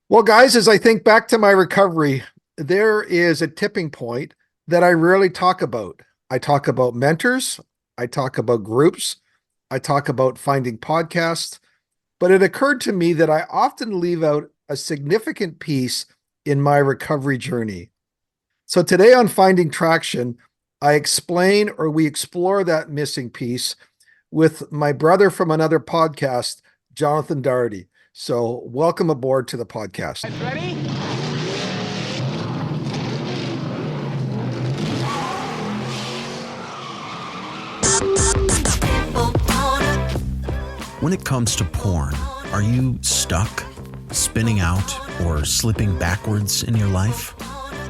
Well, guys, as I think back to my recovery, there is a tipping point that I rarely talk about. I talk about mentors, I talk about groups, I talk about finding podcasts, but it occurred to me that I often leave out a significant piece in my recovery journey. So today on Finding Traction, I explain or we explore that missing piece with my brother from another podcast, Jonathan Daugherty. So, welcome aboard to the podcast. Ready? When it comes to porn, are you stuck, spinning out, or slipping backwards in your life?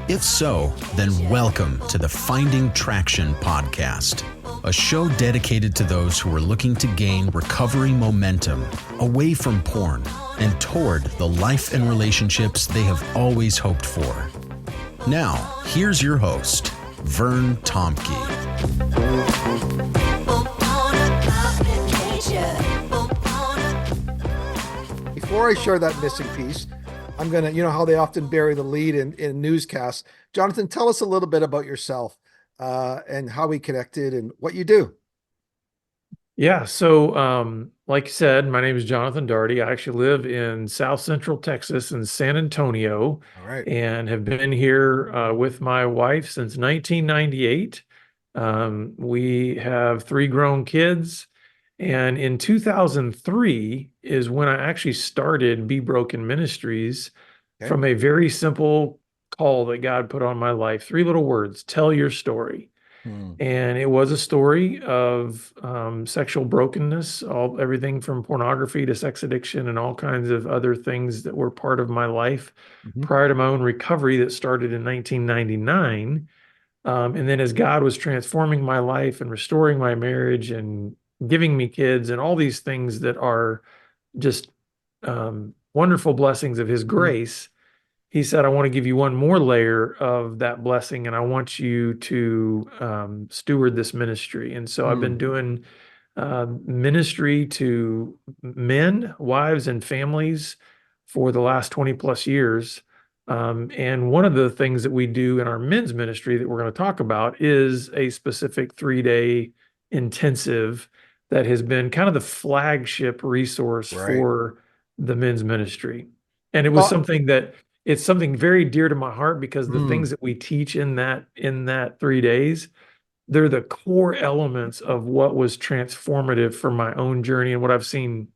If so, then welcome to the Finding Traction podcast, a show dedicated to those who are looking to gain recovery momentum away from porn and toward the life and relationships they have always hoped for. Now, here's your host, Vern Tomke. Before I share that missing piece, I'm going to, how they often bury the lead in newscasts. Jonathan, tell us a little bit about yourself and how we connected and what you do. Yeah. So, like you said, my name is Jonathan Daugherty. I actually live in South Central Texas in San Antonio. All right. And have been here with my wife since 1998. We have 3 grown kids. And in 2003 is when I actually started Be Broken Ministries from a very simple call that God put on my life. 3 little words: tell your story. And it was a story of sexual brokenness, everything from pornography to sex addiction and all kinds of other things that were part of my life prior to my own recovery that started in 1999. And then as God was transforming my life and restoring my marriage and giving me kids and all these things that are just wonderful blessings of His grace, He said, I want to give you one more layer of that blessing, and I want you to steward this ministry. And so I've been doing ministry to men, wives, and families for the last 20 plus years. And one of the things that we do in our men's ministry that we're going to talk about is a specific 3-day intensive that has been kind of the flagship resource for the men's ministry. And it was it's something very dear to my heart because the things that we teach in that 3 days, they're the core elements of what was transformative for my own journey and what I've seen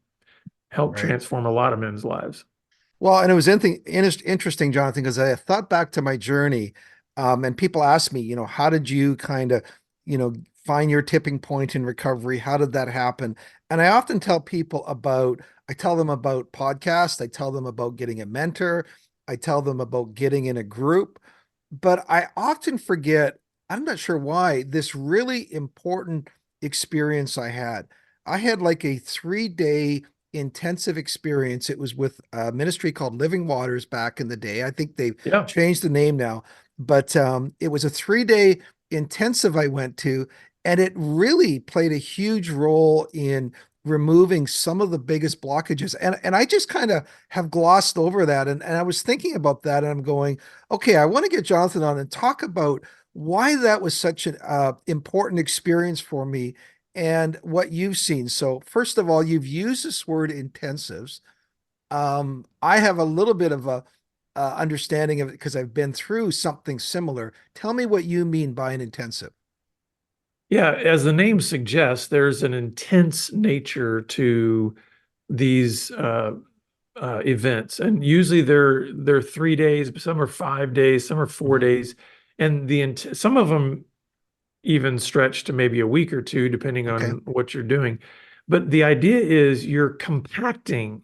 help transform a lot of men's lives. Well, and it was interesting, Jonathan, because I thought back to my journey, and people ask me, how did you kind of, find your tipping point in recovery? How did that happen? And I often tell people I tell them about podcasts, I tell them about getting a mentor, I tell them about getting in a group, but I often forget, I'm not sure why, this really important experience I had. I had like a 3-day intensive experience. It was with a ministry called Living Waters back in the day. I think they've changed the name now, but it was a 3-day intensive I went to, and it really played a huge role in removing some of the biggest blockages. And I just kind of have glossed over that. And I was thinking about that, and I'm going, okay, I want to get Jonathan on and talk about why that was such an important experience for me and what you've seen. So first of all, you've used this word intensives. I have a little bit of a understanding of it because I've been through something similar. Tell me what you mean by an intensive. Yeah, as the name suggests, there's an intense nature to these events, and usually they're 3 days. Some are 5 days, some are 4 days, and some of them even stretch to maybe a week or two, depending on what you're doing. But the idea is you're compacting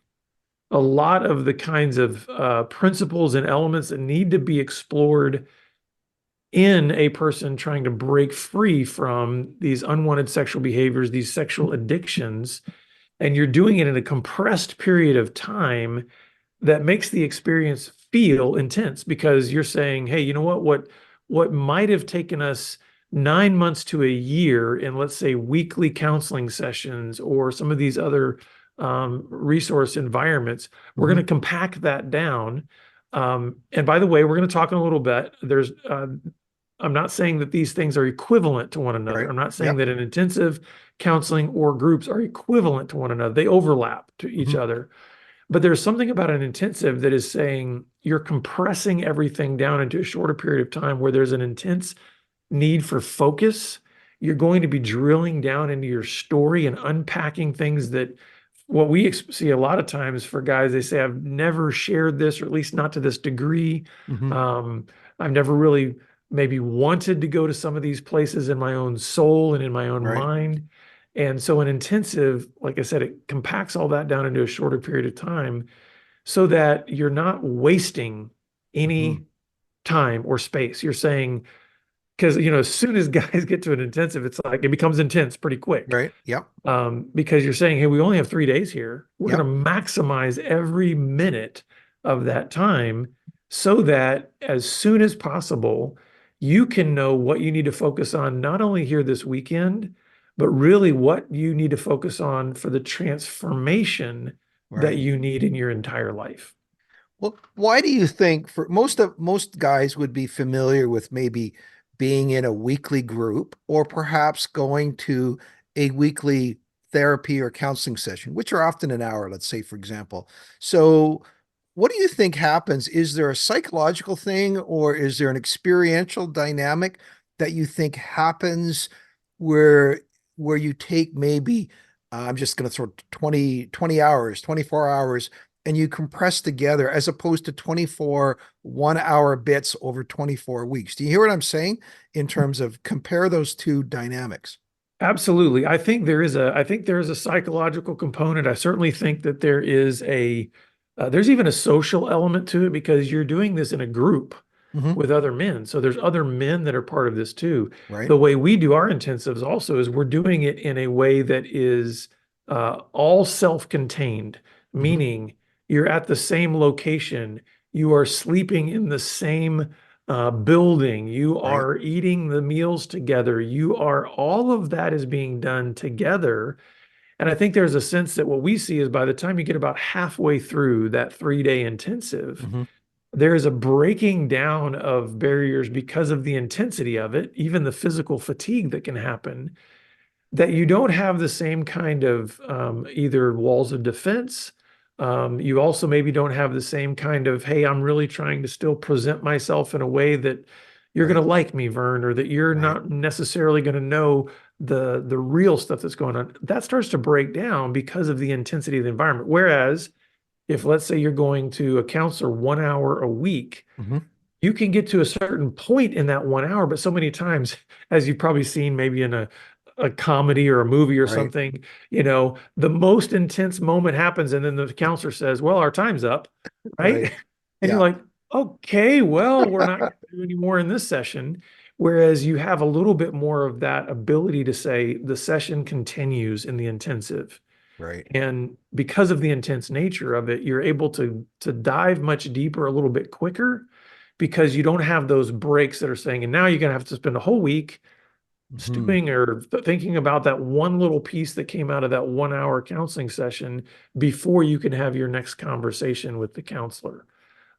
a lot of the kinds of principles and elements that need to be explored in a person trying to break free from these unwanted sexual behaviors, these sexual addictions, and you're doing it in a compressed period of time that makes the experience feel intense because you're saying, hey, you know what might have taken us 9 months to a year in, let's say, weekly counseling sessions or some of these other resource environments. We're going to Hmm. compact that down. And by the way, we're going to talk in a little bit. I'm not saying that these things are equivalent to one another. Right. I'm not saying Yep. that an intensive counseling or groups are equivalent to one another. They overlap to each Hmm. other. But there's something about an intensive that is saying you're compressing everything down into a shorter period of time where there's an intense need for focus. You're going to be drilling down into your story and unpacking things that what we see a lot of times for guys, they say, I've never shared this, or at least not to this degree. Hmm. Um, I've never really maybe wanted to go to some of these places in my own soul and in my own Right. mind. And so an intensive, like I said, it compacts all that down into a shorter period of time so that you're not wasting Hmm. any time or space. You're saying, because as soon as guys get to an intensive, it's like it becomes intense pretty quick. Right. Yep. Because you're saying, hey, we only have 3 days here. We're Yep. going to maximize every minute of that time so that as soon as possible, you can know what you need to focus on, not only here this weekend, but really what you need to focus on for the transformation that Right. you need in your entire life. Well, why do you think for most guys would be familiar with maybe being in a weekly group or perhaps going to a weekly therapy or counseling session, which are often an hour, let's say, for example. So, what do you think happens? Is there a psychological thing or is there an experiential dynamic that you think happens where you take maybe I'm just going to throw 20 hours, 24 hours and you compress together as opposed to 24 1 hour bits over 24 weeks. Do you hear what I'm saying in terms of compare those two dynamics? Absolutely. I think there is a psychological component. I certainly think that there's even a social element to it because you're doing this in a group Hmm. with other men. So there's other men that are part of this too. Right. The way we do our intensives also is we're doing it in a way that is all self-contained, Hmm. meaning you're at the same location, you are sleeping in the same building, you Right. are eating the meals together, all of that is being done together. And I think there's a sense that what we see is by the time you get about halfway through that 3 day intensive, Hmm. there is a breaking down of barriers because of the intensity of it, even the physical fatigue that can happen, that you don't have the same kind of either walls of defense. You also maybe don't have the same kind of, hey, I'm really trying to still present myself in a way that you're going Right. to like me, Vern, or that you're Right. not necessarily going to know the real stuff that's going on. That starts to break down because of the intensity of the environment. Whereas if let's say you're going to a counselor 1 hour a week, Hmm. you can get to a certain point in that 1 hour, but so many times, as you've probably seen maybe in a comedy or a movie or Right. something, the most intense moment happens, and then the counselor says, well, our time's up, Right. right? And you're Yeah. like, okay, well, we're not going to do any more in this session. Whereas you have a little bit more of that ability to say the session continues in the intensive. Right. And because of the intense nature of it, you're able to dive much deeper a little bit quicker because you don't have those breaks that are saying, and now you're going to have to spend a whole week Hmm. stewing or thinking about that one little piece that came out of that 1 hour counseling session before you can have your next conversation with the counselor.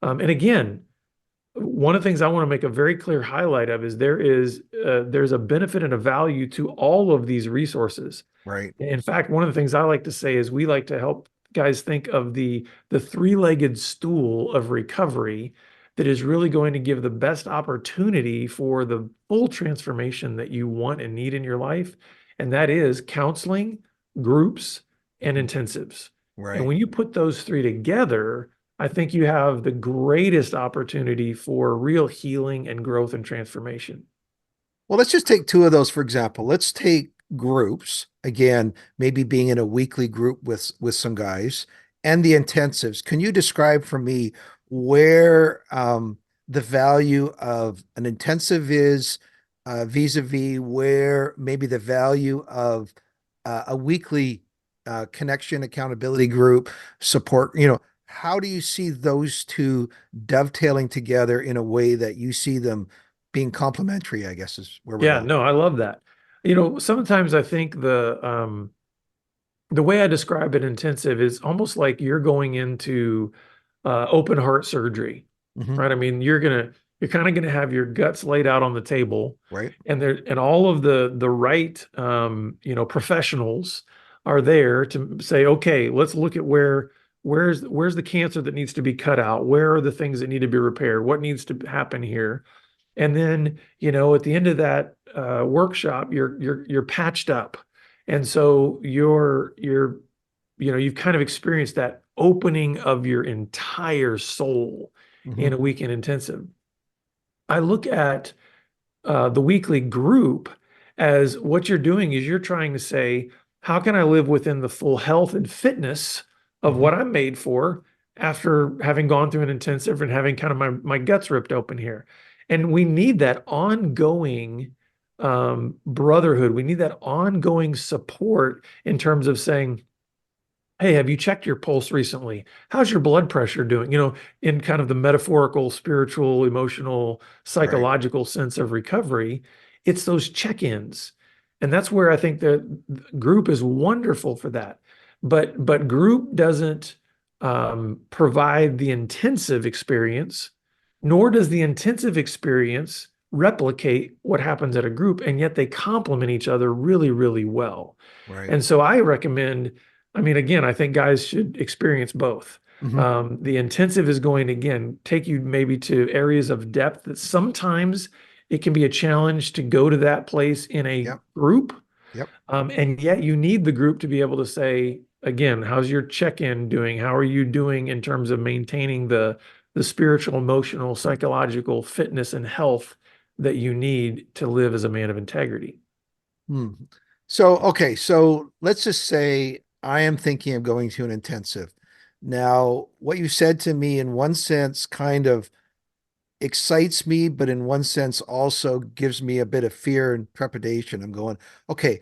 And again, one of the things I want to make a very clear highlight of is there's a benefit and a value to all of these resources. Right. In fact, one of the things I like to say is we like to help guys think of the three-legged stool of recovery that is really going to give the best opportunity for the full transformation that you want and need in your life. And that is counseling, groups, and Mhm. intensives. And Right. when you put those three together, I think you have the greatest opportunity for real healing and growth and transformation. Well, let's just take two of those, for example. Let's take groups, again, maybe being in a weekly group with some guys and the intensives. Can you describe for me where the value of an intensive is vis-a-vis where maybe the value of a weekly connection accountability group support, how do you see those two dovetailing together in a way that you see them being complementary, I guess is where we're Yeah, going. no, I love that. Sometimes I think the way I describe it intensive is almost like you're going into open heart surgery, Hmm. right? I mean, you're kind of gonna have your guts laid out on the table, Right. and all of the right professionals are there to say, okay, let's look at where's the cancer that needs to be cut out, where are the things that need to be repaired, what needs to happen here, and then at the end of that workshop, you're patched up, and so you've kind of experienced that opening of your entire soul in Hmm. a weekend intensive. I look at the weekly group as what you're doing is you're trying to say, how can I live within the full health and fitness of Hmm. what I'm made for after having gone through an intensive and having kind of my guts ripped open here? And we need that ongoing brotherhood. We need that ongoing support in terms of saying, hey, have you checked your pulse recently? How's your blood pressure doing? In kind of the metaphorical, spiritual, emotional, Right. psychological sense of recovery, it's those check-ins. And that's where I think the group is wonderful for that. But group doesn't provide the intensive experience, nor does the intensive experience replicate what happens at a group, and yet they complement each other really, really well. Right. And so I recommend, I mean, again, I think guys should experience both. Hmm. The intensive is going to, again, take you maybe to areas of depth that sometimes it can be a challenge to go to that place in a Yep. group. Yep. And yet you need the group to be able to say, again, how's your check-in doing? How are you doing in terms of maintaining the spiritual, emotional, psychological fitness and health that you need to live as a man of integrity? Hmm. So, okay, so let's just say I am thinking of going to an intensive. Now, what you said to me in one sense kind of excites me, but in one sense also gives me a bit of fear and trepidation. I'm going, okay,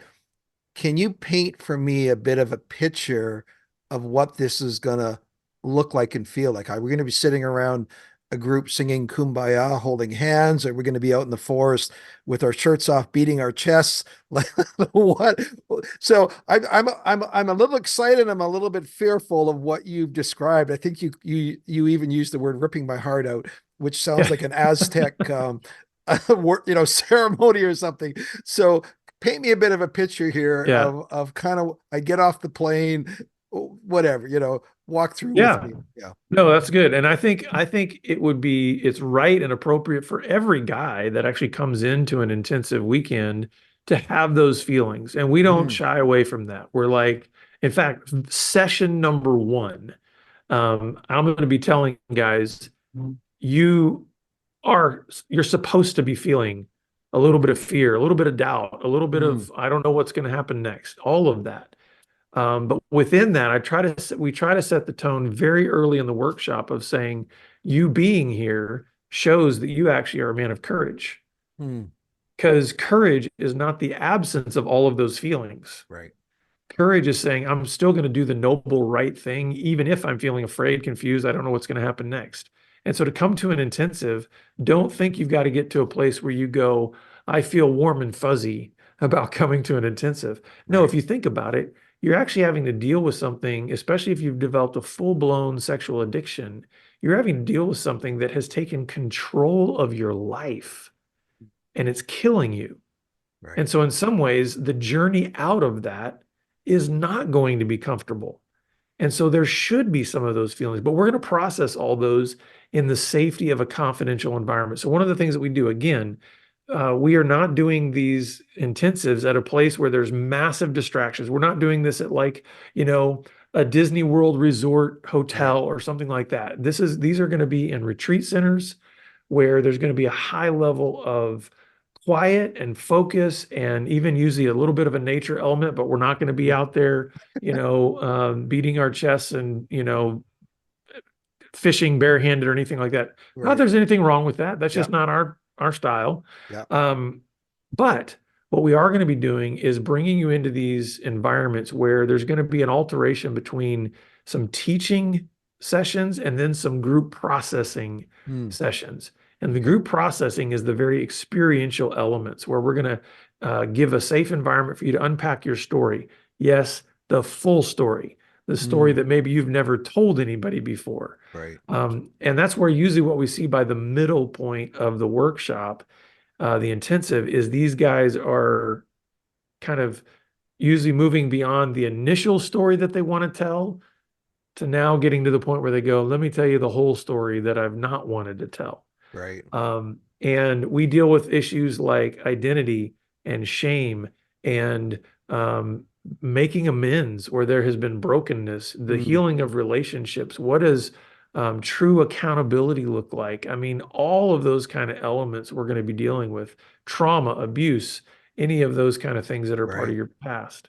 can you paint for me a bit of a picture of what this is gonna look like and feel like? Are we gonna be sitting around a group singing Kumbaya, holding hands? Are we gonna be out in the forest with our shirts off, beating our chests? Like what? So I'm a little excited. I'm a little bit fearful of what you've described. I think you even used the word "ripping my heart out," which sounds like an Aztec ceremony or something. So paint me a bit of a picture here Yeah. of kind of I get off the plane, whatever, walk through with Yeah. me. Yeah. No, that's good. And I think it's right and appropriate for every guy that actually comes into an intensive weekend to have those feelings. And we don't Mm, shy away from that. We're like, in fact, session number one, I'm going to be telling guys, you you're supposed to be feeling a little bit of fear, a little bit of doubt, a little bit mm, of, I don't know what's going to happen next, all of that. But within that, we try to set the tone very early in the workshop of saying, you being here shows that you actually are a man of courage, mm. because courage is not the absence of all of those feelings. Right. Courage is saying, I'm still going to do the noble right thing, even if I'm feeling afraid, confused, I don't know what's going to happen next. And so to come to an intensive, don't think you've got to get to a place where you go, I feel warm and fuzzy about coming to an intensive. No, Right. if you think about it, you're actually having to deal with something, especially if you've developed a full-blown sexual addiction, you're having to deal with something that has taken control of your life and it's killing you. Right. And so, in some ways, the journey out of that is not going to be comfortable. And so, there should be some of those feelings, but we're going to process all those in the safety of a confidential environment. So, one of the things that we do, again, we are not doing these intensives at a place where there's massive distractions. We're not doing this at like, you know, a Disney World resort Right. hotel or something like that. These are going to be in retreat centers where there's going to be a high level of quiet and focus and even usually a little bit of a nature element, but we're not going to be out there, beating our chests and, fishing barehanded or anything like that. Not that Right. there's anything wrong with that. That's Yeah. just not our style. Yeah. Um, but what we are going to be doing is bringing you into these environments where there's going to be an alteration between some teaching sessions and then some group processing Mm, sessions. And the okay. group processing is the very experiential elements where we're going to give a safe environment for you to unpack your story. Yes, the full story, the story Mm, that maybe you've never told anybody before. right. And that's where usually what we see by the middle point of the workshop, the intensive, is these guys are kind of usually moving beyond the initial story that they want to tell to now getting to the point where they go, let me tell you the whole story that I've not wanted to tell. Right. And we deal with issues like identity and shame and making amends where there has been brokenness, the Mm, healing of relationships. What does true accountability look like? I mean, all of those kind of elements we're going to be dealing with, trauma, abuse, any of those kind of things that are part right. of your past.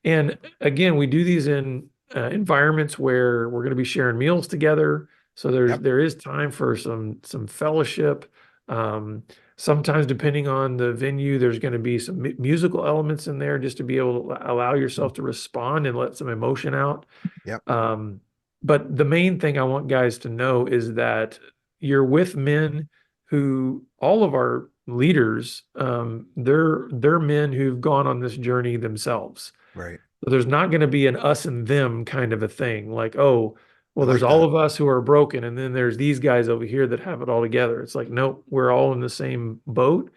And again, we do these in environments where we're going to be sharing meals together. So Yep. there is time for some fellowship. Um, Sometimes, depending on the venue, there's going to be some musical elements in there just to be able to allow Mm, yourself to respond and let some emotion out. yep. Um, but the main thing I want guys to know is that you're with men who, all of our leaders, they're men who've gone on this journey themselves. Right. So there's not going to be an us and them kind of a thing. Like, oh, I well, there's like all that. of us who are broken, and then there's these guys over here that have it all together. It's like, nope, we're all in the same boat.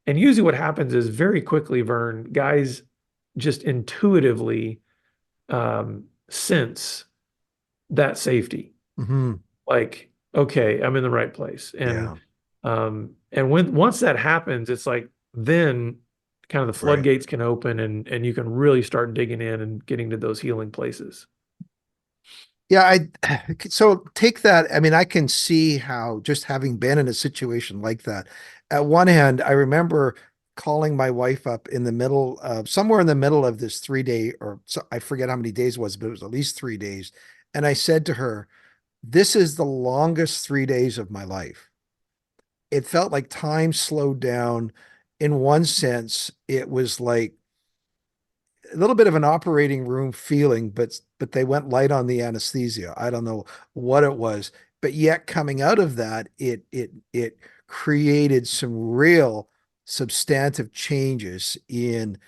And usually what happens is very quickly, Vern, guys just intuitively sense that safety. Hmm. Like, okay, I'm in the right place. Yeah. And when once that happens, it's like then kind of the Right. floodgates can open and you can really start digging in and getting to those healing places. Yeah, so take that. I mean, I can see how just having been in a situation like that. At one hand, I remember calling my wife up in the middle of somewhere in the middle of this 3 day or so, I forget how many days it was, but it was at least 3 days. And I said to her, "This is the longest 3 days of my life." It felt like time slowed down. In one sense, it was like a little bit of an operating room feeling, but they went light on the anesthesia. I don't know what it was, but yet coming out of that, it created some real substantive changes in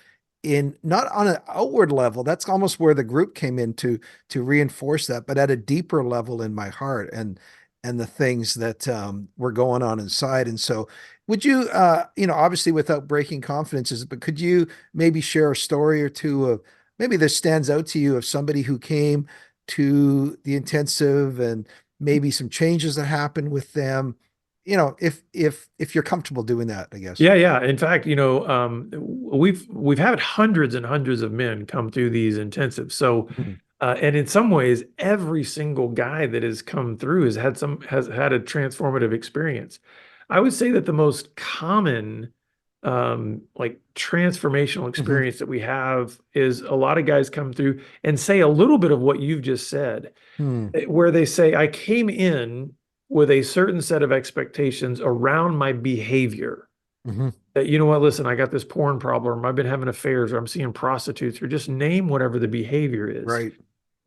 not on an outward level. That's almost where the group came in to reinforce that, but at a deeper level in my heart and the things that were going on inside. And so, would you, obviously without breaking confidences, but could you maybe share a story or two of maybe this stands out to you of somebody who came to the intensive and maybe some changes that happened with them? If you're comfortable doing that, I guess. Yeah, yeah. In fact, we've had hundreds and hundreds of men come through these intensives. So, Mhm. and in some ways, every single guy that has come through has had a transformative experience. I would say that the most common, like transformational Mhm. experience that we have is a lot of guys come through and say a little bit of what you've just said, Hmm. where they say, I came in with a certain set of expectations around my behavior Mhm. that, you know what, listen, I got this porn problem, I've been having affairs, or I'm seeing prostitutes, or just name whatever the behavior is. Right.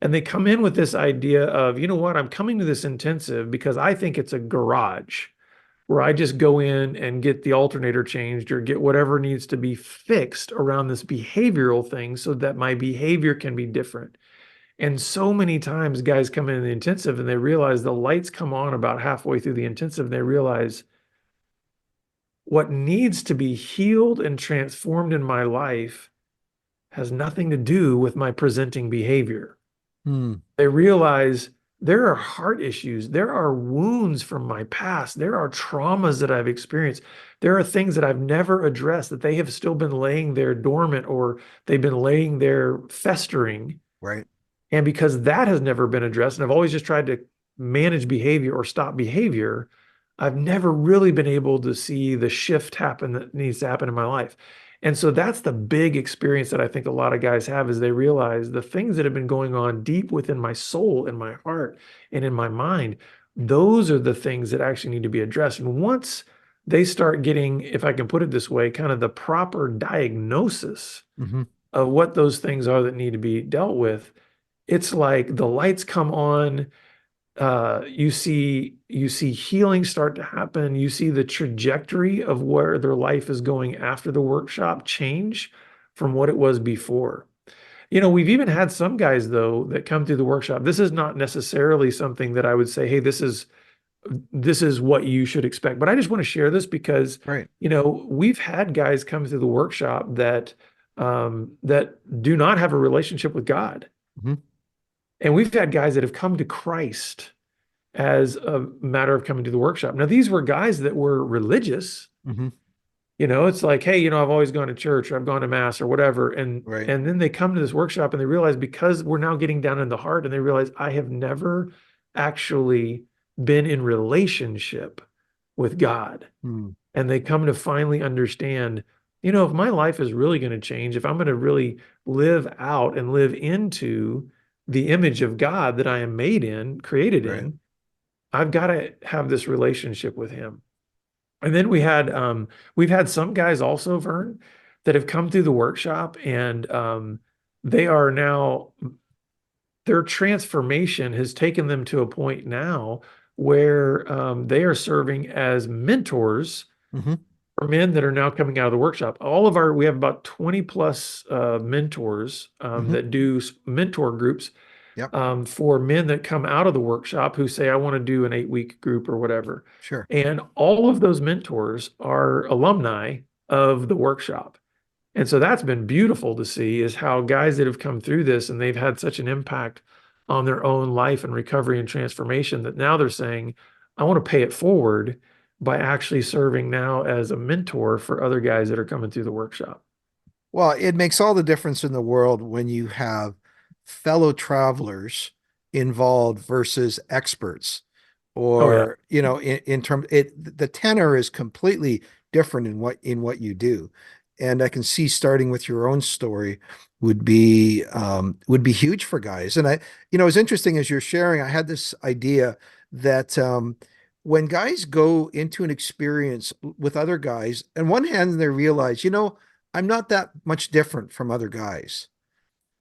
And they come in with this idea of, you know what, I'm coming to this intensive because I think it's a garage where I just go in and get the alternator changed or get whatever needs to be fixed around this behavioral thing so that my behavior can be different. And so many times guys come in the intensive and they realize the lights come on about halfway through the intensive and they realize what needs to be healed and transformed in my life has nothing to do with my presenting behavior. Hmm. They realize there are heart issues, there are wounds from my past, there are traumas that I've experienced, there are things that I've never addressed that they have still been laying there dormant or they've been laying there festering. Right. And because that has never been addressed, and I've always just tried to manage behavior or stop behavior, I've never really been able to see the shift happen that needs to happen in my life. And so that's the big experience that I think a lot of guys have is they realize the things that have been going on deep within my soul, in my heart, and in my mind, those are the things that actually need to be addressed. And once they start getting, if I can put it this way, kind of the proper diagnosis Hmm. of what those things are that need to be dealt with, it's like the lights come on, you see healing start to happen, you see the trajectory of where their life is going after the workshop change from what it was before. We've even had some guys though that come through the workshop. This is not necessarily something that I would say, hey, this is what you should expect. But I just want to share this because, Right. we've had guys come through the workshop that do not have a relationship with God. Hmm. And we've had guys that have come to Christ as a matter of coming to the workshop. Now, these were guys that were religious. Hmm. It's like, hey, I've always gone to church or I've gone to mass or whatever. And Right. and then they come to this workshop and they realize, because we're now getting down in the heart, and they realize I have never actually been in relationship with God. Mm. And they come to finally understand, if my life is really going to change, if I'm going to really live out and live into the image of God that I am made in, created Right. in, I've got to have this relationship with him. And then we've had some guys also, Vern, that have come through the workshop, and they are now, their transformation has taken them to a point now where they are serving as mentors Hmm. for men that are now coming out of the workshop. We have about 20 plus mentors Hmm. that do mentor groups Yep. for men that come out of the workshop who say, I want to do an 8-week group or whatever. Sure. And all of those mentors are alumni of the workshop. And so that's been beautiful to see, is how guys that have come through this and they've had such an impact on their own life and recovery and transformation, that now they're saying, I want to pay it forward by actually serving now as a mentor for other guys that are coming through the workshop. Well, it makes all the difference in the world when you have fellow travelers involved versus experts. Oh yeah. Or, in terms the tenor is completely different in what you do. And I can see starting with your own story would be huge for guys. And it's interesting as you're sharing, I had this idea that when guys go into an experience with other guys, on one hand, they realize, I'm not that much different from other guys.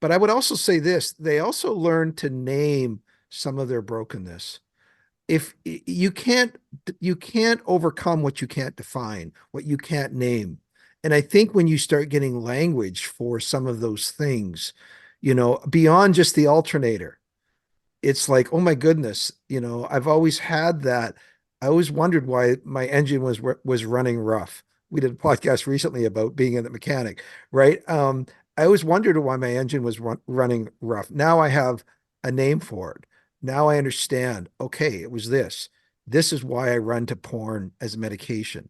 But I would also say this, they also learn to name some of their brokenness. If you can't overcome what you can't define, what you can't name. And I think when you start getting language for some of those things, beyond just the alternator, it's like, oh my goodness, I've always had that. I always wondered why my engine was running rough. We did a podcast recently about being a mechanic, right? I always wondered why my engine was running rough. Now I have a name for it. Now I understand. Okay, it was this. This is why I run to porn as medication,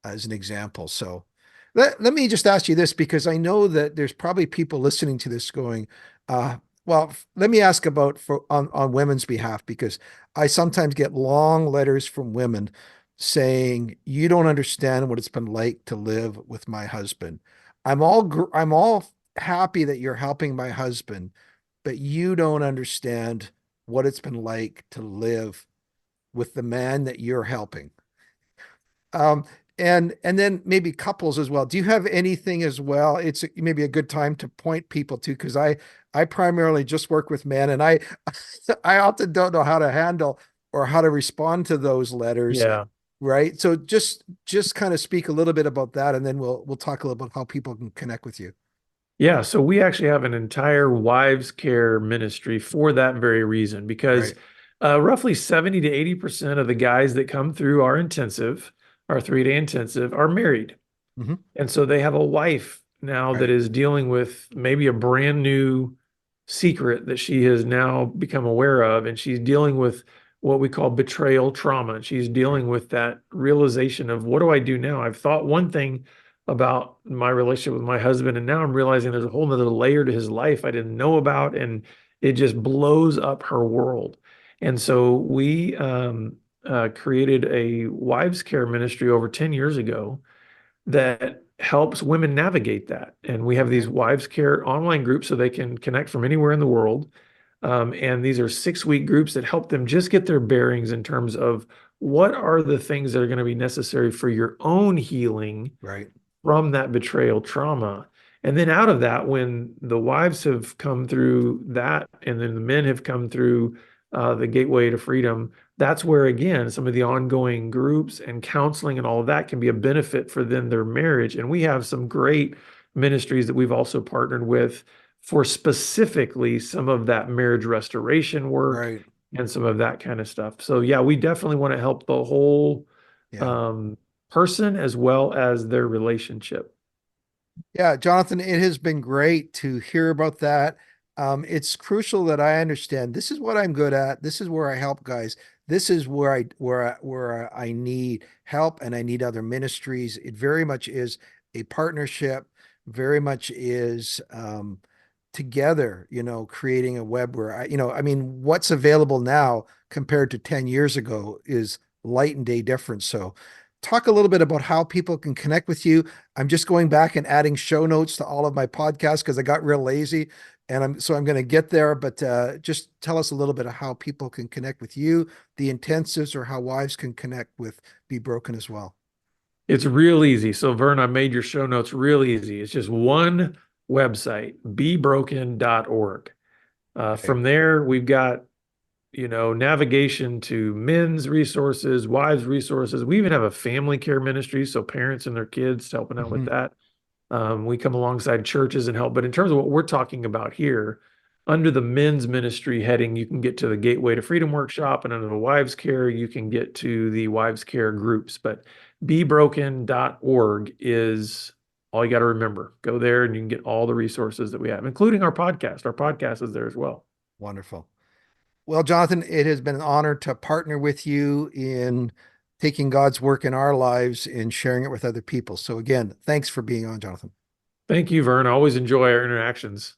as an example. So let me just ask you this, because I know that there's probably people listening to this going, well, let me ask about on women's behalf, because I sometimes get long letters from women saying, you don't understand what it's been like to live with my husband. I'm all happy that you're helping my husband, but you don't understand what it's been like to live with the man that you're helping. Um, and then maybe couples as well. Do you have anything as well? It's maybe a good time to point people to, because I primarily just work with men, and I I often don't know how to handle or how to respond to those letters, Yeah. right? So just kind of speak a little bit about that, and then we'll talk a little about how people can connect with you. Yeah, so we actually have an entire wives care ministry for that very reason, because Right. roughly 70 to 80% of the guys that come through our intensive, our 3-day intensive, are married. Hmm. And so they have a wife now that Right. is dealing with maybe a brand new secret that she has now become aware of. And she's dealing with what we call betrayal trauma. And she's Right. dealing with that realization of, what do I do now? I've thought one thing about my relationship with my husband, and now I'm realizing there's a whole nother layer to his life I didn't know about. And it just blows up her world. And so we created a wives care ministry over 10 years ago that helps women navigate that. And we have these Okay. wives care online groups so they can connect from anywhere in the world. And these are 6-week groups that help them just get their bearings in terms of, what are the things that are going to be necessary for your own healing Right. from that betrayal trauma. And then out of that, when the wives have come through that, and then the men have come through the gateway to freedom, that's where, again, some of the ongoing groups and counseling and all of that can be a benefit for then their marriage. And we have some great ministries that we've also partnered with for specifically some of that marriage restoration work Right. and some of that kind of stuff. So yeah, we definitely want to help the whole Yeah. um, person as well as their relationship. Yeah, Jonathan, it has been great to hear about that. It's crucial that I understand this is what I'm good at. This is where I help guys. This is where I need help and I need other ministries. It very much is a partnership, very much is together, creating a web where I mean, what's available now compared to 10 years ago is light and day difference. So talk a little bit about how people can connect with you. I'm just going back and adding show notes to all of my podcasts because I got real lazy and I'm going to get there. But just tell us a little bit of how people can connect with you, the intensives, or how wives can connect with Be Broken as well. It's real easy. So Vern, I made your show notes real easy. It's just one website, bebroken.org. Okay. From there, we've got navigation to men's resources, wives' resources. We even have a family care ministry, so parents and their kids helping out with Mhm. that. We come alongside churches and help. But in terms of what we're talking about here, under the men's ministry heading, you can get to the Gateway to Freedom workshop, and under the wives' care, you can get to the wives' care groups. But bebroken.org is all you got to remember. Go there and you can get all the resources that we have, including our podcast. Our podcast is there as well. Wonderful. Well, Jonathan, it has been an honor to partner with you in taking God's work in our lives and sharing it with other people. So again, thanks for being on, Jonathan. Thank you, Vern. I always enjoy our interactions.